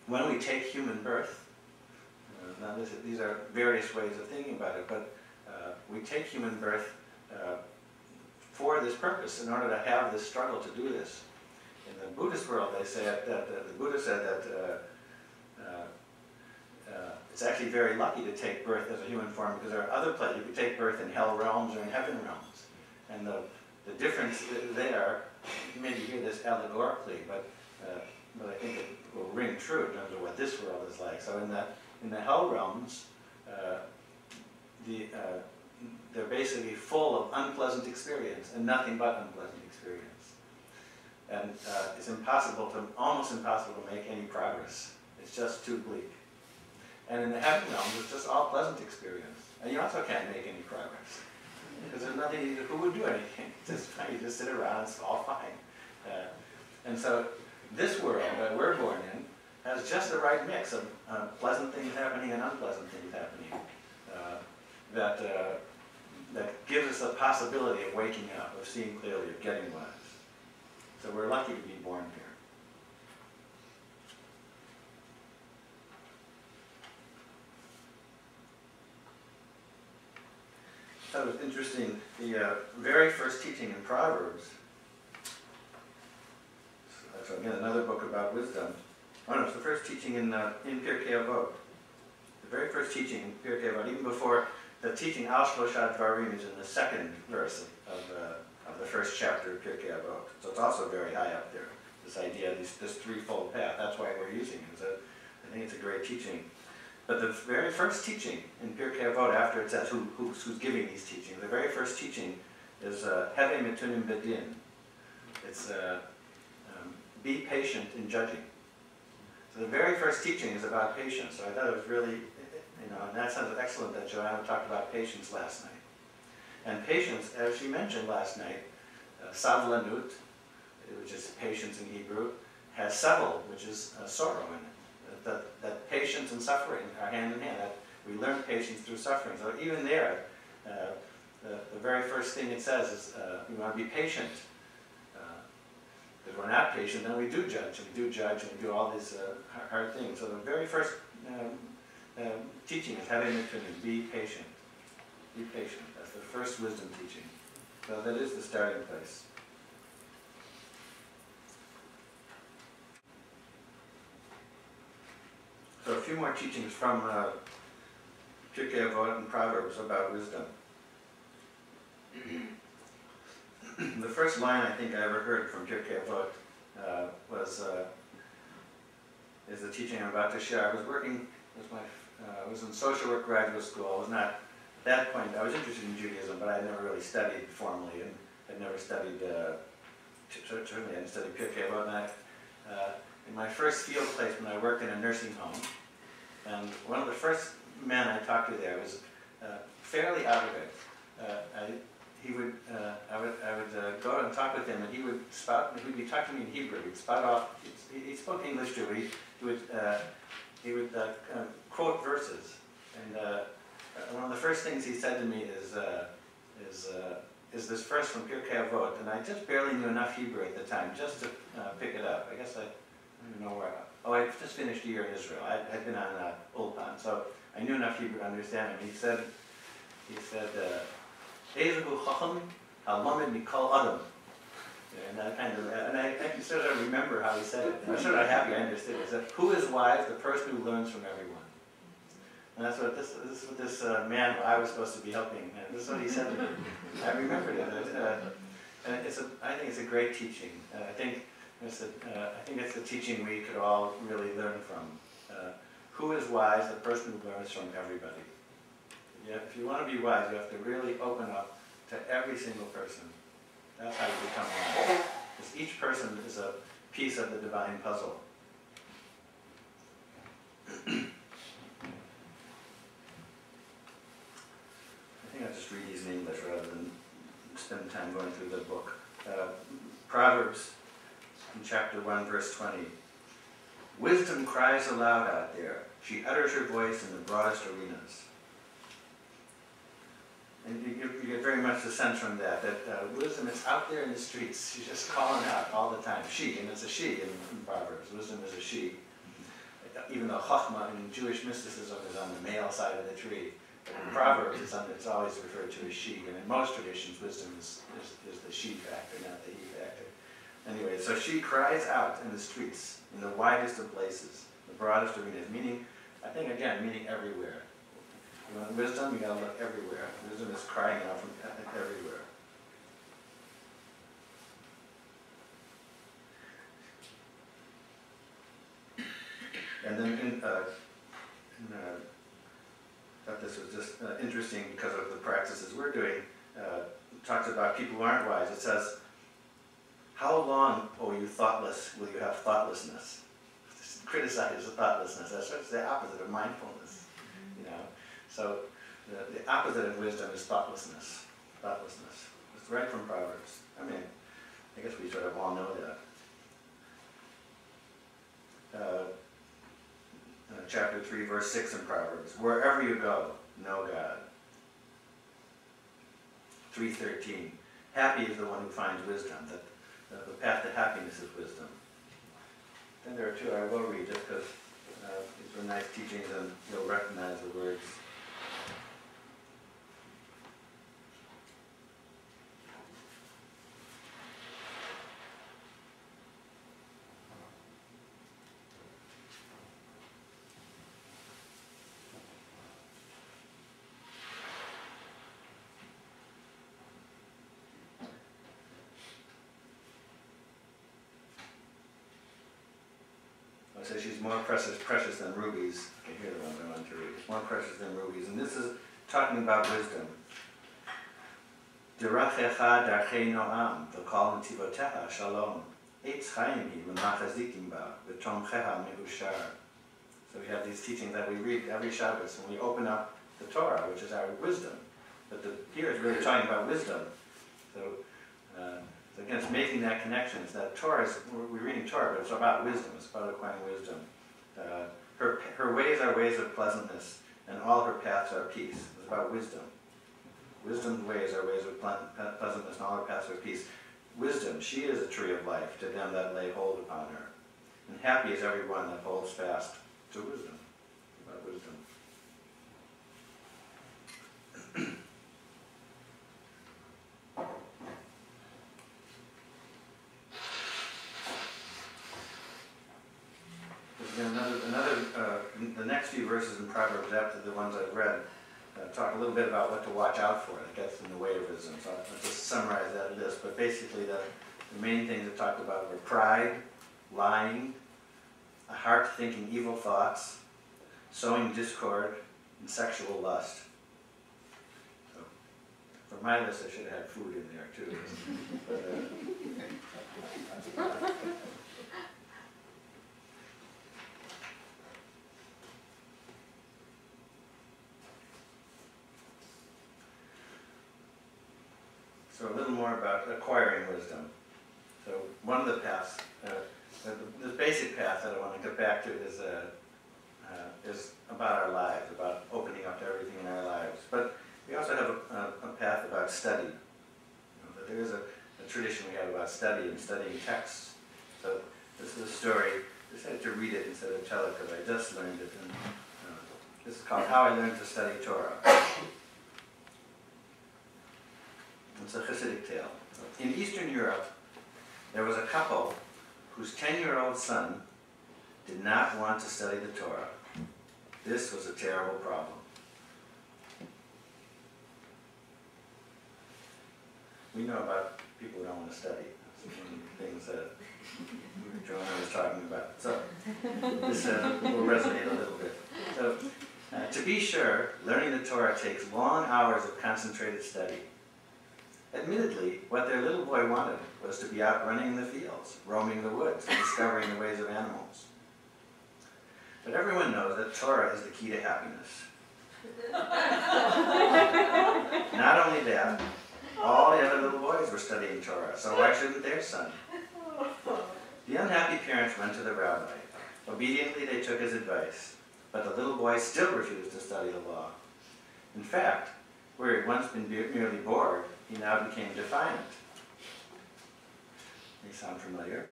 when we take human birth, now these are various ways of thinking about it, but we take human birth for this purpose, in order to have this struggle to do this. In the Buddhist world, they say that the Buddha said that it's actually very lucky to take birth as a human form, because there are other places. You could take birth in hell realms or in heaven realms. And the difference there, you maybe hear this allegorically, but I think it will ring true in terms of what this world is like. So in the hell realms, they're basically full of unpleasant experience, and nothing but unpleasant experience. And it's almost impossible to make any progress. It's just too bleak. And in the heaven realms, it's just all pleasant experience. And you also can't make any progress, because there's nothing, who would do anything? You just sit around, it's all fine. And so this world that we're born in has just the right mix of pleasant things happening and unpleasant things happening. That gives us the possibility of waking up, of seeing clearly, of getting wise. So we're lucky to be born here. That was interesting. The very first teaching in Proverbs, so again, another book about wisdom. Oh no, it's the first teaching in Pirkei Avot. The very first teaching in Pirkei Avot, even before the teaching Al Shlosha Dvarim, is in the second verse of the first chapter of Pirkei Avot. So it's also very high up there. This idea of this threefold path. That's why we're using it. I think it's a great teaching. But the very first teaching in Pirkei Avot, after it says who's giving these teachings, the very first teaching is Heve Mitunim Bedin. It's be patient in judging. So the very first teaching is about patience. So I thought it was really, in that sense, excellent that Joanna talked about patience last night. And patience, as she mentioned last night, savlanut, which is patience in Hebrew, has sevel, which is sorrow in it. That patience and suffering are hand in hand. That we learn patience through suffering. So even there, the very first thing it says is we want to be patient. If we're not patient, then we do judge, and we do all these hard things. So the very first teaching is having to be patient. Be patient. That's the first wisdom teaching. So that is the starting place. So a few more teachings from Pirkei Avot and Proverbs about wisdom. The first line I think I ever heard from Pirkei Avot is the teaching I'm about to share. I was working I was in social work graduate school. I was not, at that point, I was interested in Judaism, but I had never really studied formally, and had never studied, certainly I hadn't studied Pirkei Avot. And in my first field placement, I worked in a nursing home, and one of the first men I talked to there was fairly out of it. I would go and talk with him, and he would be talking to me in Hebrew. He'd spout off. He spoke English too. He would quote verses, and one of the first things he said to me is this verse from Pirkei Avot, and I just barely knew enough Hebrew at the time just to pick it up. I guess I don't even know where. I just finished a year in Israel. I'd been on Ulpan, so I knew enough Hebrew to understand him. He said. Ezehu Chacham Halamed Mikol Adam. And that kind of, and I can sort of remember how he said it. And I'm sort of happy I understood it. He said, "Who is wise? The person who learns from everyone." And that's what this is what this man who I was supposed to be helping. And this is what he said to me. I remembered it. And I think it's a great teaching. I think it's the teaching we could all really learn from. Who is wise? The person who learns from everybody. Yeah, if you want to be wise, you have to really open up to every single person. That's how you become wise. Because each person is a piece of the divine puzzle. I think I'll just read these in English rather than spend time going through the book. Proverbs, in chapter 1, verse 20. Wisdom cries aloud out there. She utters her voice in the broadest arenas. And you get very much the sense from that wisdom is out there in the streets. She's just calling out all the time. She, and it's a she in Proverbs. Wisdom is a she. even though Chachma in Jewish mysticism is on the male side of the tree, but in Proverbs it's always referred to as she, and in most traditions wisdom is the she factor, not the he factor. Anyway, so she cries out in the streets, in the widest of places, the broadest arenas, meaning, I think again, meaning everywhere. You want wisdom, you gotta look everywhere. Wisdom is crying out from everywhere. And then I thought this was just interesting because of the practices we're doing. It talks about people who aren't wise. It says, how long, O you thoughtless, will you have thoughtlessness? It criticizes the thoughtlessness. That's the opposite of mindfulness. You know? So the opposite of wisdom is thoughtlessness. Thoughtlessness. It's right from Proverbs. I mean, I guess we sort of all know that. Chapter 3, verse 6 in Proverbs. Wherever you go, know God. 3:13. Happy is the one who finds wisdom. That the path to happiness is wisdom. Then there are two I will read just because these were nice teachings and you'll recognize the words. So she's more precious than rubies. You can hear the ones I want to read. More precious than rubies. And this is talking about wisdom. Dirachecha darchei noam, v'kol netivotecha shalom. Eitz Chayyim hi v'machazikim ba, v'tomchecha mehushar. So we have these teachings that we read every Shabbos when we open up the Torah, which is our wisdom. But here it's really talking about wisdom. So again, it's making that connection. It's that Torah is, we're reading Torah, but it's about wisdom. It's about acquiring wisdom. Her ways are ways of pleasantness, and all her paths are peace. It's about wisdom. Wisdom's ways are ways of pleasantness, and all her paths are peace. Wisdom, she is a tree of life to them that lay hold upon her. And happy is everyone that holds fast to wisdom. About wisdom. The next few verses in Proverbs after the ones I've read talk a little bit about what to watch out for that gets in the way of wisdom. So I'll just summarize that list. But basically the main things it talked about were pride, lying, a heart thinking evil thoughts, sowing discord, and sexual lust. So for my list I should have had food in there too. But, so a little more about acquiring wisdom. So one of the paths, the basic path that I want to get back to is about our lives, about opening up to everything in our lives. But we also have a path about study. There is a tradition we have about study and studying texts. So this is a story. I decided to read it instead of tell it because I just learned it. And this is called How I Learned to Study Torah. It's a Hasidic tale. In Eastern Europe, there was a couple whose 10-year-old son did not want to study the Torah. This was a terrible problem. We know about people who don't want to study. That's one of the things that Joanna was talking about. So this will resonate a little bit. So to be sure, learning the Torah takes long hours of concentrated study. Admittedly, what their little boy wanted was to be out running in the fields, roaming the woods, and discovering the ways of animals. But everyone knows that Torah is the key to happiness. Not only that, all the other little boys were studying Torah, so why shouldn't their son? The unhappy parents went to the rabbi. Obediently, they took his advice, but the little boy still refused to study the law. In fact, where he'd once been merely bored, he now became defiant. They sound familiar?